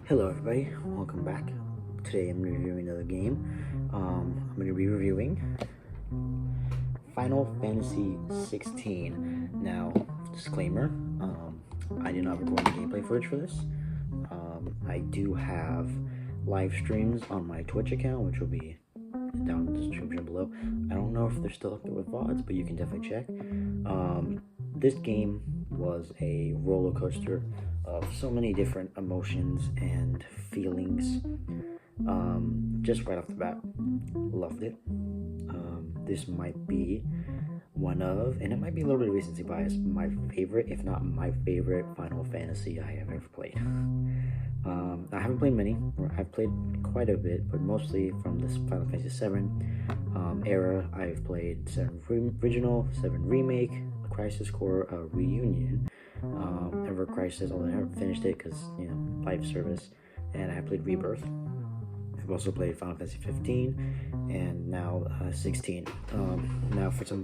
Hello everybody, welcome back. Today I'm reviewing another game. I'm going to be reviewing Final Fantasy 16. Now, disclaimer, I did not record any gameplay footage for this. I do have live streams on my Twitch account, which will be down in the description below. I don't know if they're still up there with VODs, but you can definitely check. This game was a roller coaster of so many different emotions and feelings. Just right off the bat, loved it. This might be one of, and it might be a little bit of recency bias, my favorite, if not my favorite Final Fantasy I have ever played. I haven't played many. I've played quite a bit, but mostly from this Final Fantasy 7 era. I've played 7 Original, 7 Remake, Crisis Core Reunion, Ever Crisis, although I haven't finished it because, life service, and I played Rebirth. I've also played Final Fantasy 15 and now 16. Now for some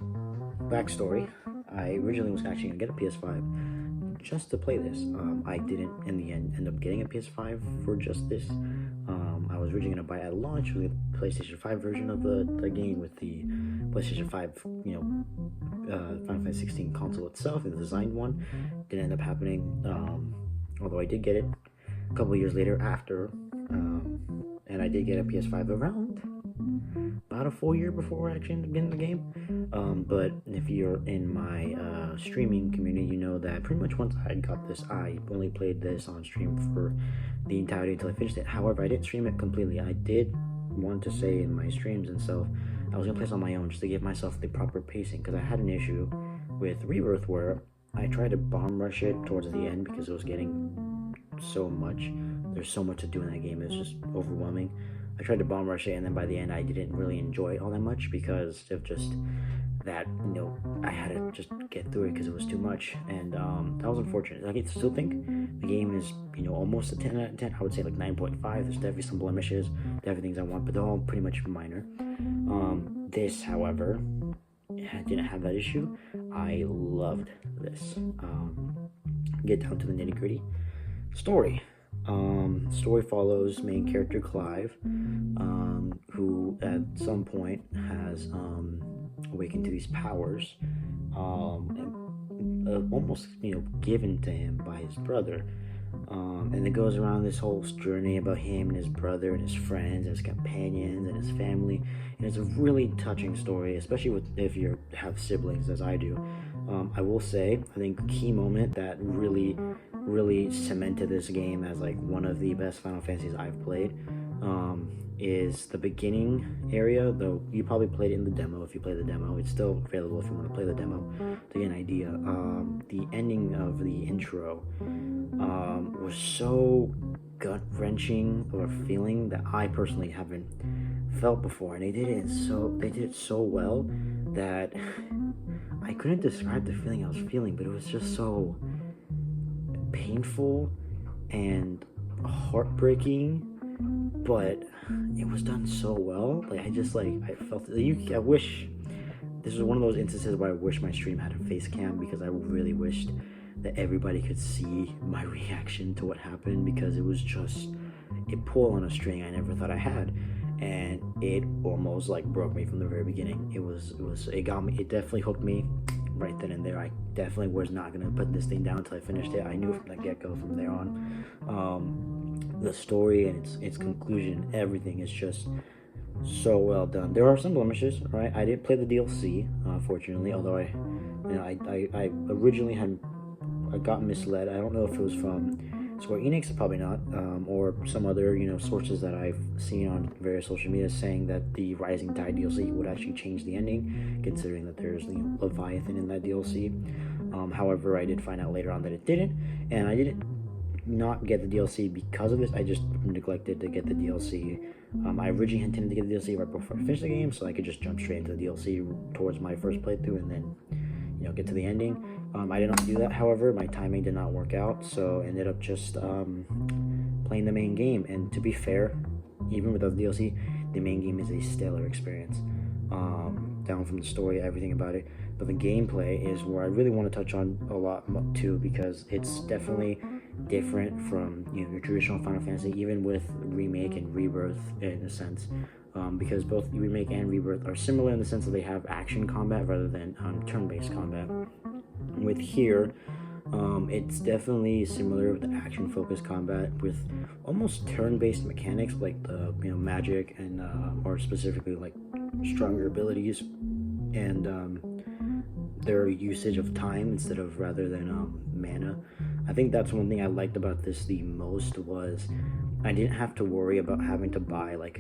backstory, I originally was actually going to get a PS5 just to play this. I didn't in the end up getting a PS5 for just this. I was originally going to buy it at launch with the PlayStation 5 version of the game with the PlayStation 5, Final Fantasy 16 console itself, the designed one. Didn't end up happening, although I did get it a couple of years later after, and I did get a PS5 around about a full year before I actually ended up getting the game. But if you're in my streaming community, you know that pretty much once I got this, I only played this on stream for the entirety until I finished it. However, I didn't stream it completely. I did want to say in my streams and stuff, I was gonna play this on my own just to give myself the proper pacing, because I had an issue with Rebirth where I tried to bomb rush it towards the end because it was getting so much. There's so much to do in that game. It's just overwhelming. I tried to bomb rush it, and then by the end I didn't really enjoy it all that much because of just that, I had to just get through it because it was too much, and that was unfortunate. I still think the game is, almost a 10 out of 10. I would say like 9.5. There's definitely some blemishes, definitely things I want, but they're all pretty much minor. This, however, didn't have that issue. I loved this. Get down to the nitty gritty. Story. Story follows main character Clive, who at some point has awakened to these powers, almost given to him by his brother. And it goes around this whole journey about him and his brother and his friends and his companions and his family, and it's a really touching story, especially if you have siblings as I do. I will say, I think a key moment that really cemented this game as like one of the best Final Fantasies I've played is the beginning area. Though you probably played it in the demo. If you play the demo, it's still available if you want to play the demo to get an idea. The ending of the intro was so gut-wrenching of a feeling that I personally haven't felt before, and they did it so well that I couldn't describe the feeling I was feeling, but it was just so painful and heartbreaking, but it was done so well. I felt it. I wish this was one of those instances where I wish my stream had a face cam, because I really wished that everybody could see my reaction to what happened, because it was just, it pulled on a string I never thought I had, and it almost broke me from the very beginning. It got me. It definitely hooked me right then and there. I definitely was not gonna put this thing down until I finished it. I knew from the get-go from there on. The story and its conclusion, everything is just so well done. There are some blemishes, right? I didn't play the DLC, unfortunately, although I originally I got misled. I don't know if it was from Square Enix, probably not, or some other sources that I've seen on various social media saying that the Rising Tide DLC would actually change the ending, considering that there's Leviathan in that DLC. However, I did find out later on that it didn't, and I didn't not get the DLC because of this. I just neglected to get the DLC. I originally intended to get the DLC right before I finished the game, so I could just jump straight into the DLC towards my first playthrough and then get to the ending. I did not do that, however. My timing did not work out, so I ended up just playing the main game. And to be fair, even without the DLC, the main game is a stellar experience. Down from the story, everything about it. But the gameplay is where I really want to touch on a lot too, because it's definitely different from your traditional Final Fantasy, even with Remake and Rebirth in a sense, because both Remake and Rebirth are similar in the sense that they have action combat rather than turn-based combat. With here, it's definitely similar with the action-focused combat with almost turn-based mechanics like the magic and or specifically like stronger abilities and their usage of time instead of rather than mana. I think that's one thing I liked about this the most was I didn't have to worry about having to buy like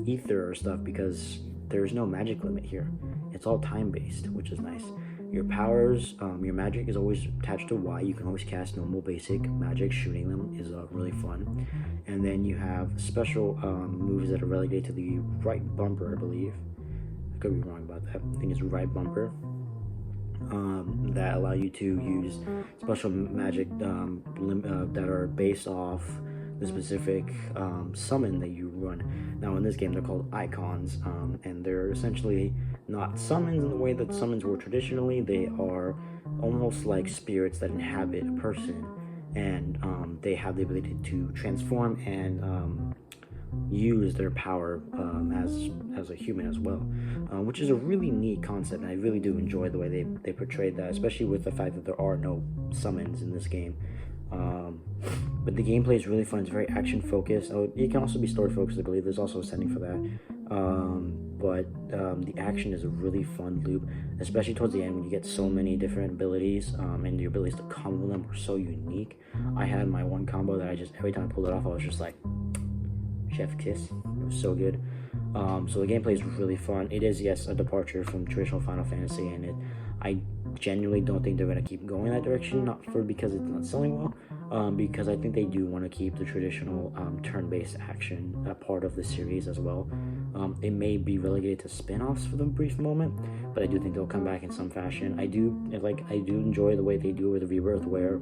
ether or stuff because there's no magic limit here. It's all time based, which is nice. Your powers, your magic is always attached to Y. You can always cast normal basic magic. Shooting them is really fun. And then you have special moves that are relegated to the right bumper, I believe. I could be wrong about that. I think it's right bumper. That allow you to use special magic that are based off the specific summon that you run. Now in this game they're called icons, and they're essentially not summons in the way that summons were traditionally. They are almost like spirits that inhabit a person, and they have the ability to transform and use their power as a human as well, which is a really neat concept, and I really do enjoy the way they portrayed that, especially with the fact that there are no summons in this game. But the gameplay is really fun. It's very action focused. Oh, it can also be story focused, I believe. There's also a setting for that. But the action is a really fun loop, especially towards the end when you get so many different abilities, and the abilities to combo them are so unique. I had my one combo that I just, every time I pulled it off, I was just like, chef kiss. It was so good. So the gameplay is really fun. It is, yes, a departure from traditional Final Fantasy, and I genuinely don't think they're going to keep going that direction, not because it's not selling well, because I think they do want to keep the traditional turn-based action a part of the series as well. It may be relegated to spin-offs for the brief moment, but I do think they'll come back in some fashion. I do enjoy the way they do it with the Rebirth, where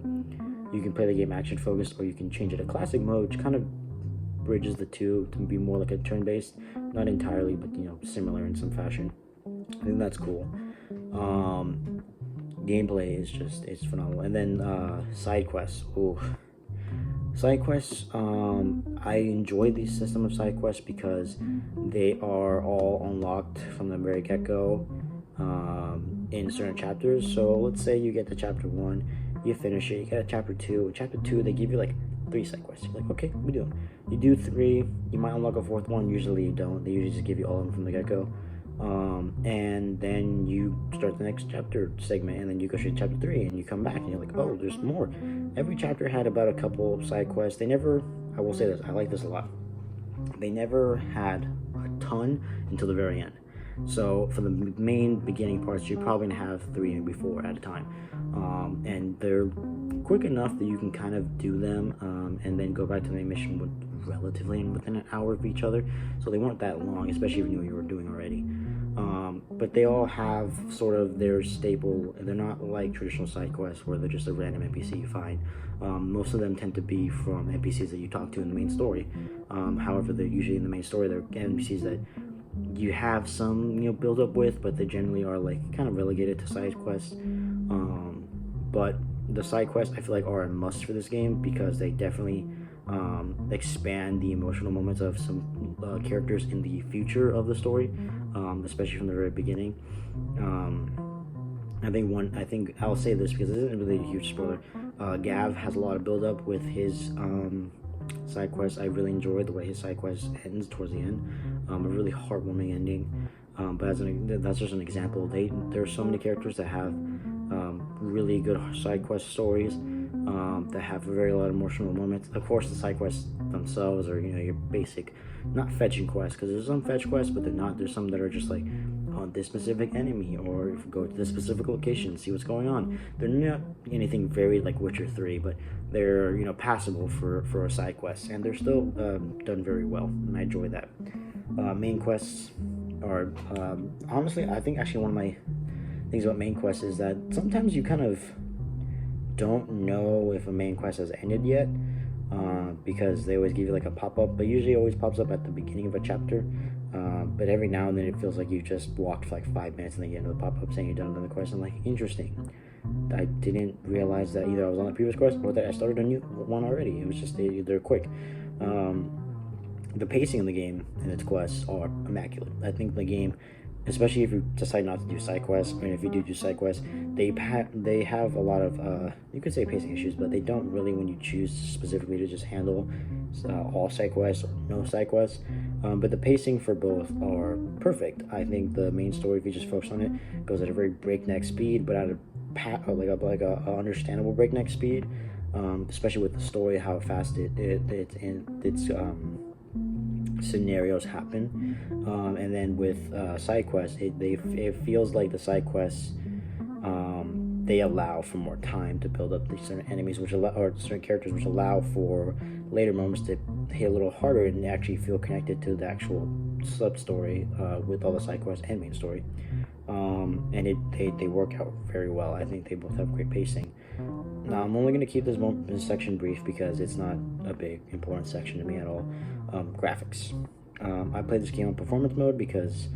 you can play the game action-focused, or you can change it to classic mode, which kind of bridges the two to be more like a turn-based, not entirely, but similar in some fashion. I think that's cool. Gameplay is it's phenomenal. And then side quests. Ooh. Side quests, I enjoy the system of side quests because they are all unlocked from the very get-go in certain chapters. So let's say you get to chapter 1, you finish it, you get to chapter 2. Chapter 2, they give you like 3 side quests. You're like, okay, we do them. You do 3, you might unlock a 4th one. Usually you don't. They usually just give you all of them from the get-go. And then you start the next chapter segment, and then you go straight to chapter 3, and you come back, and you're like, oh, there's more. Every chapter had about a couple of side quests. They never, I will say this, I like this a lot, they never had a ton until the very end. So for the main beginning parts, you're probably gonna have 3 and 4 at a time, and they're quick enough that you can kind of do them, and then go back to the main mission relatively within an hour of each other. So they weren't that long, especially if you knew what you were doing already. But they all have sort of their staple, and they're not like traditional side quests where they're just a random NPC you find. Most of them tend to be from NPCs that you talk to in the main story. However, they're usually in the main story, they're NPCs that you have some build up with, but they generally are like kind of relegated to side quests. But the side quests I feel like are a must for this game because they definitely expand the emotional moments of some characters in the future of the story, especially from the very beginning. I think I'll say this because this isn't really a huge spoiler. Gav has a lot of build up with his side quests. I really enjoy the way his side quest ends towards the end. A really heartwarming ending. But that's just an example. There are so many characters that have really good side quest stories that have a very lot of emotional moments. Of course, the side quests themselves are your basic, not fetching quests, because there's some fetch quests, but they're not. There's some that are just like on this specific enemy, or go to this specific location, see what's going on. They're not anything very like Witcher 3, but they're passable for a side quest, and they're still done very well, and I enjoy that. Main quests are honestly, I think actually one of my things about main quests is that sometimes you kind of don't know if a main quest has ended yet, because they always give you like a pop-up, but usually it always pops up at the beginning of a chapter, but every now and then it feels like you just walked for like 5 minutes and then you get another pop-up saying you're done with the quest. I'm like, interesting. I didn't realize that either I was on the previous quest or that I started a new one already. It was just they're quick. The pacing in the game and its quests are immaculate. I think the game, especially if you decide not to do side quests, and if you do side quests, they have a lot of you could say pacing issues, but they don't really when you choose specifically to just handle all side quests or no side quests. But the pacing for both are perfect. I think the main story, if you just focus on it, goes at a very breakneck speed, but at a understandable breakneck speed. Especially with the story, how fast it's scenarios happen, and then with side quests, it feels like the side quests they allow for more time to build up these certain enemies, which allow, or certain characters, which allow for later moments to hit a little harder and actually feel connected to the actual sub story with all the side quests and main story. And they work out very well. I think they both have great pacing. Now I'm only going to keep this section brief because it's not a big important section to me at all. Graphics. I played this game on performance mode because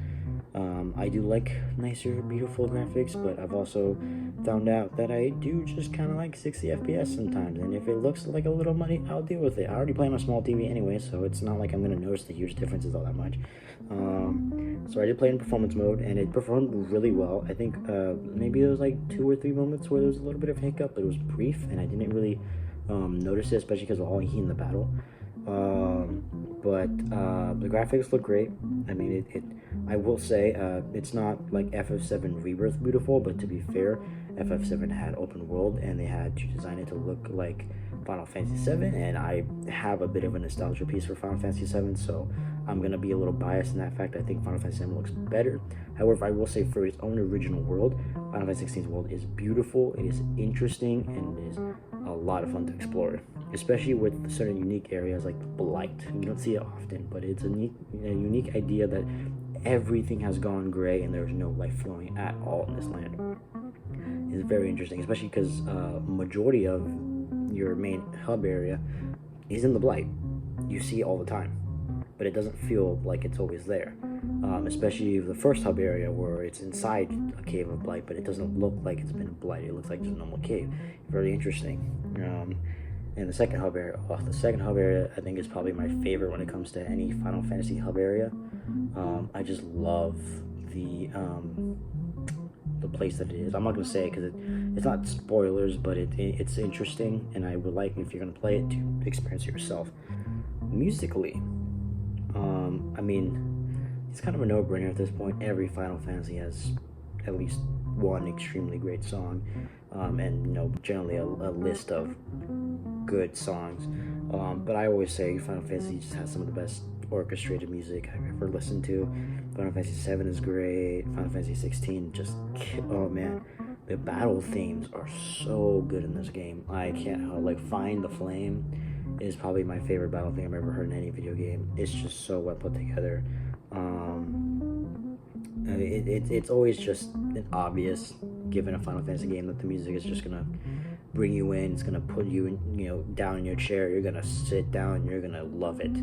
I do like nicer, beautiful graphics, but I've also found out that I do just kind of like 60 FPS sometimes, and if it looks like a little money, I'll deal with it. I already play on a small TV anyway, so it's not like I'm going to notice the huge differences all that much. So I did play in performance mode, and it performed really well. I think maybe there was like 2 or 3 moments where there was a little bit of hiccup, but it was brief, and I didn't really notice it, especially because of all heat in the battle. But the graphics look great. I mean, I will say it's not like FF7 Rebirth beautiful, but to be fair, FF7 had open world, and they had to design it to look like Final Fantasy 7, and I have a bit of a nostalgia piece for Final Fantasy 7, so I'm going to be a little biased in that fact. I think Final Fantasy 7 looks better. However, I will say for its own original world, Final Fantasy 16's world is beautiful, it is interesting, and it is a lot of fun to explore, especially with certain unique areas like Blight. You don't see it often, but it's a unique idea that everything has gone gray and there's no life flowing at all in this land. It's very interesting, especially because majority of your main hub area is in the Blight. You see it all the time, but it doesn't feel like it's always there. Especially the first hub area where it's inside a cave of Blight, but it doesn't look like it's been a Blight. It looks like just a normal cave. Very interesting. And the second hub area, I think is probably my favorite when it comes to any Final Fantasy hub area. I just love the place that it is. I'm not gonna say it because it's not spoilers, but it's interesting, and I would like, if you're gonna play it, to experience it yourself. Musically, I mean, it's kind of a no-brainer at this point. Every Final Fantasy has at least one extremely great song, and generally a list of good songs. But I always say Final Fantasy just has some of the best orchestrated music I've ever listened to. Final Fantasy 7 is great. Final Fantasy 16 just, oh man, the battle themes are so good in this game. I can't, like, Find the Flame is probably my favorite battle theme I've ever heard in any video game. It's just so well put together. It's always just obvious, given a Final Fantasy game, that the music is just gonna bring you in. It's gonna put you in, down in your chair. You're gonna sit down. You're gonna love it,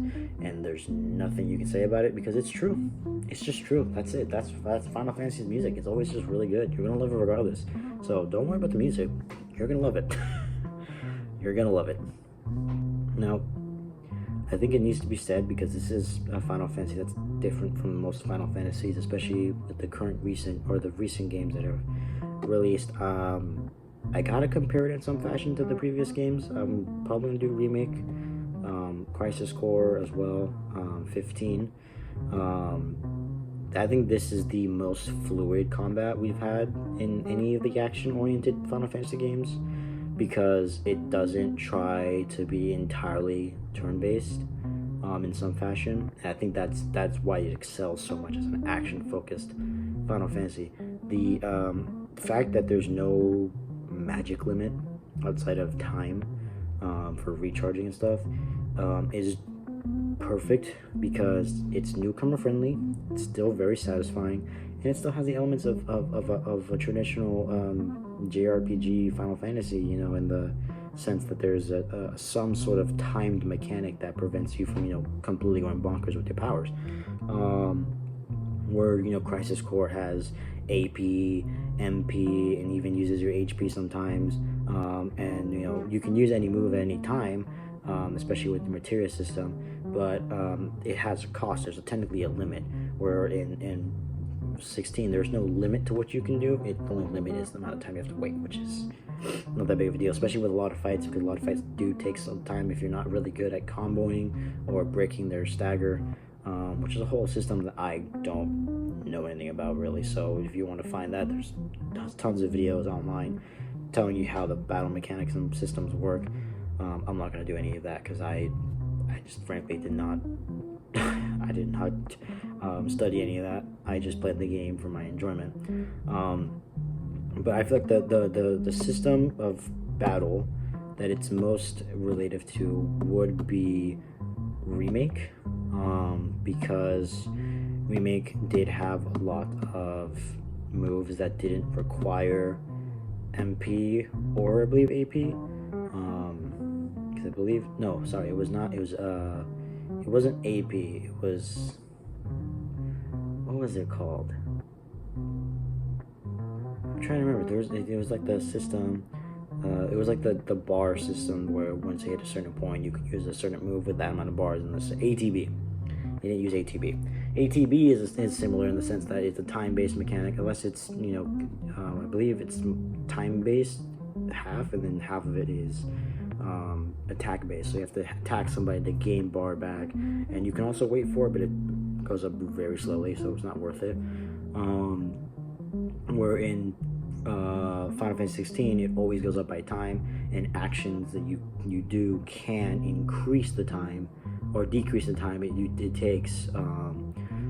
and there's nothing you can say about it because it's true. It's just true. That's it. That's Final Fantasy's music. It's always just really good. You're gonna love it regardless. So don't worry about the music. You're gonna love it. You're gonna love it. Now, I think it needs to be said, because this is a Final Fantasy that's different from most Final Fantasies, especially with the recent games that are released. I gotta compare it in some fashion to the previous games. I'm probably gonna do remake, Crisis Core as well, 15. I think this is the most fluid combat we've had in any of the action-oriented Final Fantasy games, because it doesn't try to be entirely turn-based in some fashion. And I think that's why it excels so much as an action-focused Final Fantasy. The fact that there's no magic limit outside of time for recharging and stuff is perfect, because it's newcomer friendly, it's still very satisfying, and it still has the elements of a traditional JRPG Final Fantasy, in the sense that there's some sort of timed mechanic that prevents you from completely going bonkers with your powers. where, you know, Crisis Core has AP, MP, and even uses your HP sometimes. And, you know, you can use any move at any time, especially with the materia system, but it has a cost. There's technically a limit, where in 16 there's no limit to what you can do. The only limit is the amount of time you have to wait, which is not that big of a deal, especially with a lot of fights, because a lot of fights do take some time if you're not really good at comboing or breaking their stagger, which is a whole system that I don't know anything about really. So if you want to find that, there's tons of videos online telling you how the battle mechanics and systems work. I'm not going to do any of that because I just frankly did not I did not study any of that. I just played the game for my enjoyment. But I feel like the system of battle that it's most relative to would be Remake, because Remake did have a lot of moves that didn't require MP or I believe AP. Because I believe, no, sorry, it was not. It was it wasn't AP. It was, what was it called? I'm trying to remember. It was like the system. It was like the bar system where once you hit a certain point, you could use a certain move with that amount of bars. And this ATB. You didn't use ATB. ATB is similar in the sense that it's a time-based mechanic, unless it's, you know, I believe it's time-based half, and then half of it is attack based, so you have to attack somebody to gain bar back, and you can also wait for it, but it goes up very slowly, so it's not worth it. Where in Final Fantasy 16 it always goes up by time, and actions that you do can increase the time or decrease the time it takes.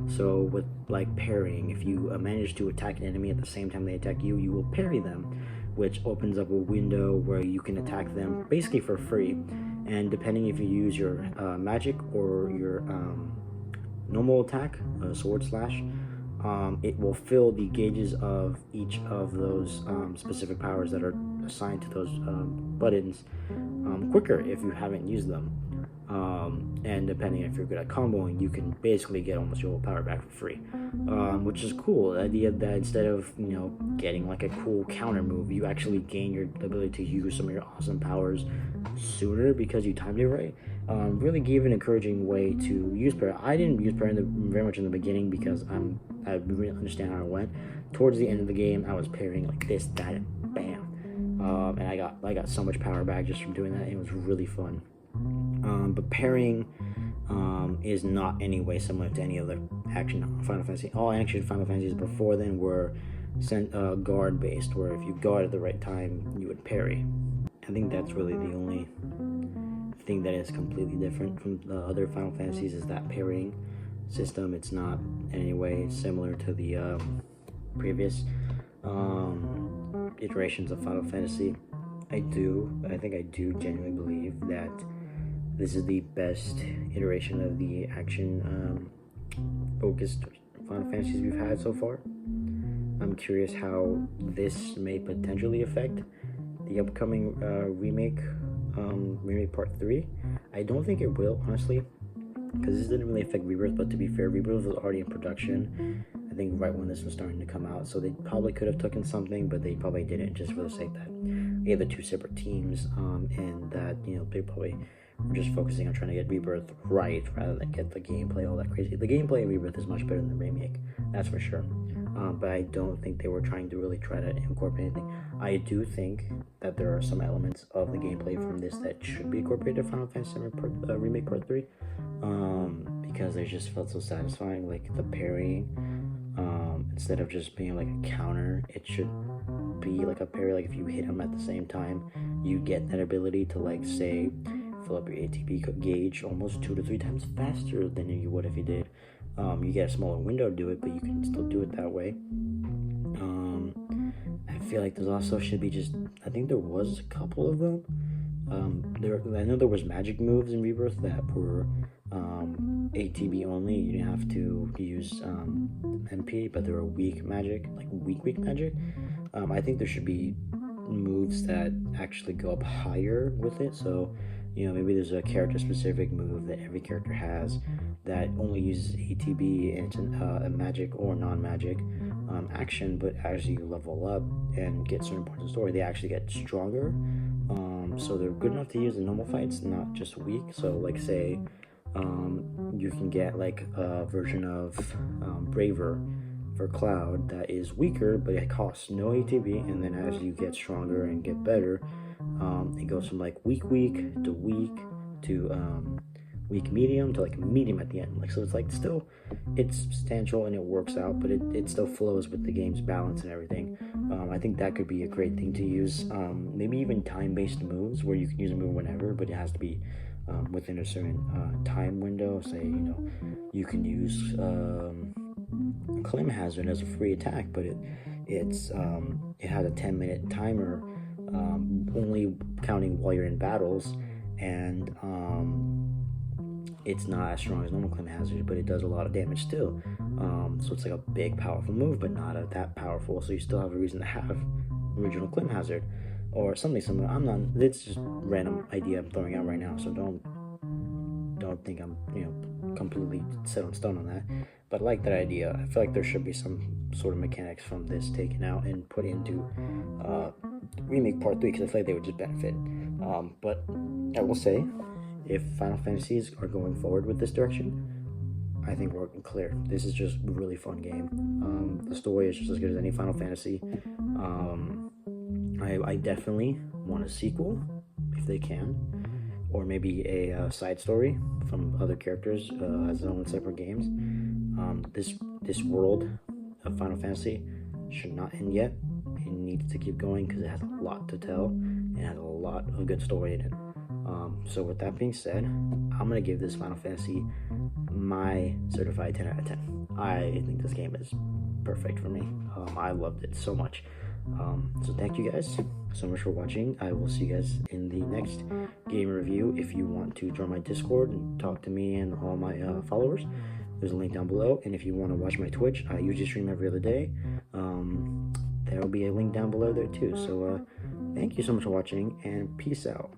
So with like parrying, if you manage to attack an enemy at the same time they attack you, you will parry them, which opens up a window where you can attack them basically for free. And depending if you use your magic or your normal attack, sword slash, it will fill the gauges of each of those specific powers that are assigned to those buttons quicker if you haven't used them. And depending if you're good at comboing, you can basically get almost your whole power back for free, which is cool. The idea that instead of, you know, getting like a cool counter move, you actually gain your ability to use some of your awesome powers sooner because you timed it right. Really gave an encouraging way to use parry. I didn't use parry very much in the beginning because I didn't really understand how it went. Towards the end of the game, I was parrying like this, that, and bam, and I got so much power back just from doing that. It was really fun. But parrying is not any way similar to any other action Final Fantasy. All action Final Fantasies before then were guard based, where if you guard at the right time, you would parry. I think that's really the only thing that is completely different from the other Final Fantasies is that parrying system. It's not in any way similar to the previous iterations of Final Fantasy. I think I do genuinely believe that this is the best iteration of the action focused Final Fantasies we've had so far. I'm curious how this may potentially affect the upcoming remake part 3. I don't think it will, honestly, because this didn't really affect Rebirth, but to be fair, Rebirth was already in production, I think, right when this was starting to come out, so they probably could have taken something, but they probably didn't, just for the sake that we have the two separate teams, and that, you know, they probably were just focusing on trying to get Rebirth right rather than get the gameplay all that crazy. The gameplay in Rebirth is much better than the remake, that's for sure. But I don't think they were trying to really try to incorporate anything. I do think that there are some elements of the gameplay from this that should be incorporated in Final Fantasy Remake Part 3, because they just felt so satisfying, like the parrying. Instead of just being like a counter, it should be like a parry. Like if you hit them at the same time, you get that ability to, like, say, fill up your ATB gauge almost 2 to 3 times faster than you would if you did. You get a smaller window to do it, but you can still do it that way. I feel like there's also should be just, I think there was a couple of them. I know there was magic moves in Rebirth that were ATB only. You didn't have to use MP, but they were weak magic, like weak magic. I think there should be moves that actually go up higher with it. So You know, maybe there's a character-specific move that every character has that only uses ATB and it's a magic or non-magic action, but as you level up and get certain parts of the story, they actually get stronger. So they're good enough to use in normal fights, not just weak. So, like, say, you can get like a version of Braver for Cloud that is weaker, but it costs no ATB, and then as you get stronger and get better, it goes from like weak to weak to weak medium to like medium at the end. Like, so it's like still, it's substantial and it works out, but it still flows with the game's balance and everything. I think that could be a great thing to use. Maybe even time-based moves where you can use a move whenever, but it has to be within a certain time window. Say, you know, you can use Clim Hazard as a free attack, but it has a 10-minute timer, only counting while you're in battles, and it's not as strong as normal Clim Hazard, but it does a lot of damage still. So it's like a big, powerful move, but not that powerful. So you still have a reason to have original Clim Hazard or something similar. It's just a random idea I'm throwing out right now, so don't think I'm, you know, completely set on stone on that. But I like that idea. I feel like there should be some sort of mechanics from this taken out and put into Remake Part 3, because I feel like they would just benefit. But I will say, if Final Fantasies are going forward with this direction, I think we're clear. This is just a really fun game. The story is just as good as any Final Fantasy. I definitely want a sequel, if they can, or maybe a side story from other characters as their own separate games. This world of Final Fantasy should not end yet. It needs to keep going because it has a lot to tell and has a lot of good story in it. So with that being said, I'm gonna give this Final Fantasy my certified 10 out of 10. I think this game is perfect for me. I loved it so much. So thank you guys so much for watching. I will see you guys in the next game review. If you want to join my Discord and talk to me and all my followers, there's a link down below. And if you want to watch my Twitch, I usually stream every other day. There will be a link down below there too. So thank you so much for watching, and peace out.